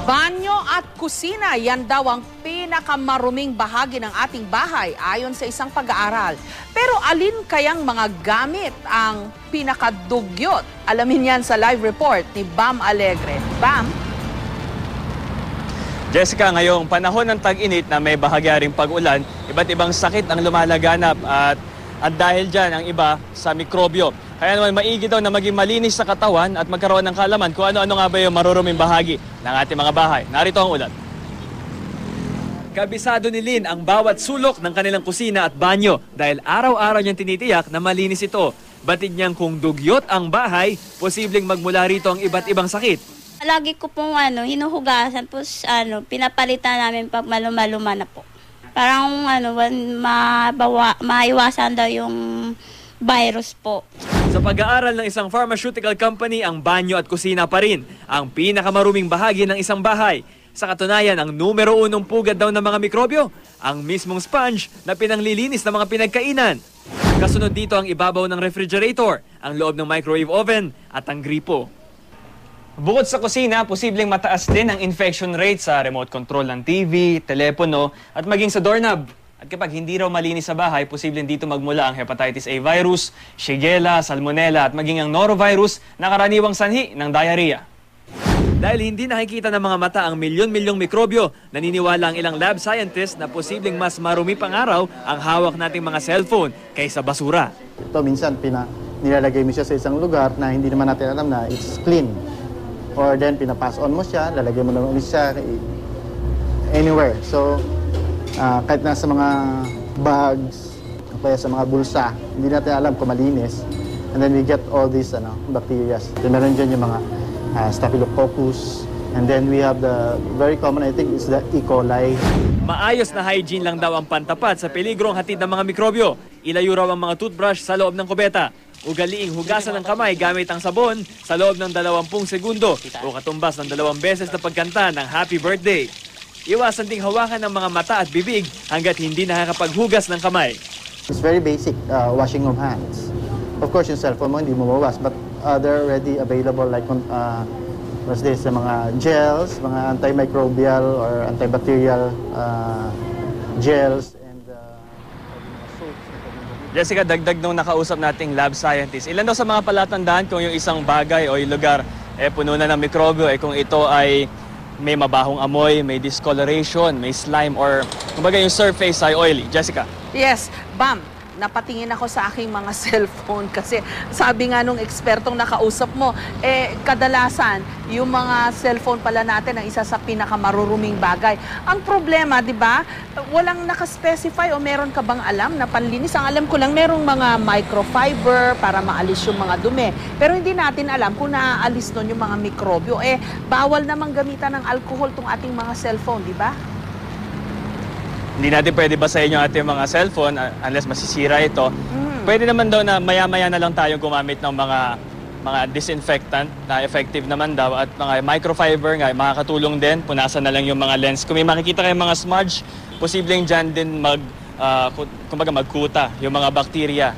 Banyo at kusina, yan daw ang pinakamaruming bahagi ng ating bahay ayon sa isang pag-aaral. Pero alin kayang mga gamit ang pinakadugyot? Alamin yan sa live report ni Bam Alegre. Bam? Jessica, ngayong panahon ng tag-init na may bahagyaring pag-ulan, iba't ibang sakit ang lumalaganap at dahil dyan ang iba sa mikrobyo. Kaya naman maigi daw na maging malinis sa katawan at magkaroon ng kaalaman kung ano-ano nga ba yung maruruming bahagi ng ating mga bahay. Narito ang ulat. Kabisado ni Lynn ang bawat sulok ng kanilang kusina at banyo dahil araw-araw niyang tinitiyak na malinis ito. Batid niyang kung dugyot ang bahay, posibleng magmula rito ang iba't ibang sakit. Lagi ko pong hinuhugasan, tapos pinapalitan namin pag maluma-luma na po. Parang maiwasan daw yung virus po. Sa pag-aaral ng isang pharmaceutical company, ang banyo at kusina pa rin ang pinakamaruming bahagi ng isang bahay. Sa katunayan, ang numero unong pugad daw ng mga mikrobyo, ang mismong sponge na pinanglilinis ng mga pinagkainan. Kasunod dito ang ibabaw ng refrigerator, ang loob ng microwave oven at ang gripo. Bukod sa kusina, posibleng mataas din ang infection rate sa remote control ng TV, telepono at maging sa doorknob. At kapag hindi raw malinis sa bahay, posibleng dito magmula ang hepatitis A virus, Shigella, Salmonella at maging ang norovirus na karaniwang sanhi ng diarrhea. Dahil hindi nakikita ng mga mata ang milyon-milyong mikrobyo, naniniwala ang ilang lab scientists na posibleng mas marumi pang araw ang hawak nating mga cellphone kaysa basura. Ito minsan nilalagay mo siya sa isang lugar na hindi naman natin alam na it's clean. Or then pinapass on mo siya, lalagay mo lang ulit siya anywhere. So kahit nasa mga bags, o kaya sa mga bulsa, hindi natin alam kung malinis. And then we get all these bacteria. Then meron dyan yung mga Staphylococcus. And then we have the very common, I think, is the E. coli. Maayos na hygiene lang daw ang pantapat sa peligrong hatid ng mga mikrobyo. Ilayo raw ang mga toothbrush sa loob ng kubeta. Ugaliing hugasan ng kamay gamit ang sabon sa loob ng 20 segundo o katumbas ng 2 beses na pagkanta ng Happy Birthday. Iwasan ding hawakan ng mga mata at bibig hanggat hindi nakakapaghugas ng kamay. It's very basic, washing of hands. Of course, yung cellphone mo hindi mo mawawas, but they're already available like what's this, mga gels, mga antimicrobial or antibacterial gels. Jessica, dagdag nung nakausap nating lab scientist, ilan daw sa mga palatandaan kung yung isang bagay o yung lugar puno na ng mikrobyo, kung ito ay may mabahong amoy, may discoloration, may slime, or kumbaga yung surface ay oily. Jessica? Yes, Bam. Napatingin ako sa aking mga cellphone kasi sabi nga nung ekspertong nakausap mo, kadalasan yung mga cellphone pala natin ang isa sa pinakamaruruming bagay. Ang problema, di ba, walang nakaspecify o meron ka bang alam na panlinis? Ang alam ko lang, merong mga microfiber para maalis yung mga dumi. Pero hindi natin alam kung naaalis nun yung mga mikrobyo. Bawal namang gamitan ng alcohol tong ating mga cellphone, di ba? Hindi natin pwede basahin yung ating mga cellphone unless masisira ito. Pwede naman daw na maya-maya na lang tayong gumamit ng mga disinfectant na effective naman daw at mga microfiber nga, makakatulong din. Punasan na lang yung mga lens. Kung may makikita kayong mga smudge, posibleng dyan din magkuta yung mga bakterya.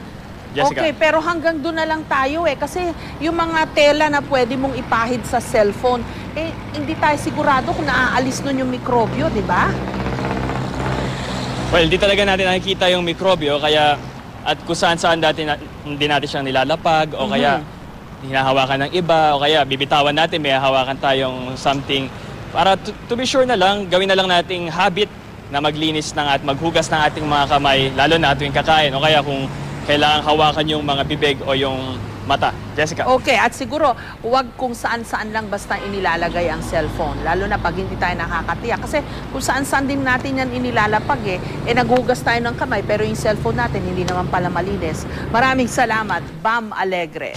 Jessica? Okay, pero hanggang doon na lang tayo kasi yung mga tela na pwede mong ipahid sa cellphone, hindi tayo sigurado kung naaalis nun yung mikrobyo, di ba? Well, di talaga natin nakikita yung mikrobyo, kaya at kung saan-saan hindi natin siyang nilalapag o kaya hinahawakan ng iba o kaya bibitawan natin, may hawakan tayong something. Para to be sure na lang, gawin na lang nating habit na maglinis at maghugas ng ating mga kamay, lalo na tuwing kakain o kaya kung kailangan hawakan yung mga bibig o yung mata. Jessica? Okay, at siguro, huwag kung saan-saan lang basta inilalagay ang cellphone. Lalo na pag hindi tayo nakakatiyak. Kasi kung saan-saan din natin yan inilalapag naghugas tayo ng kamay, pero yung cellphone natin hindi naman pala malinis. Maraming salamat, Bam Alegre.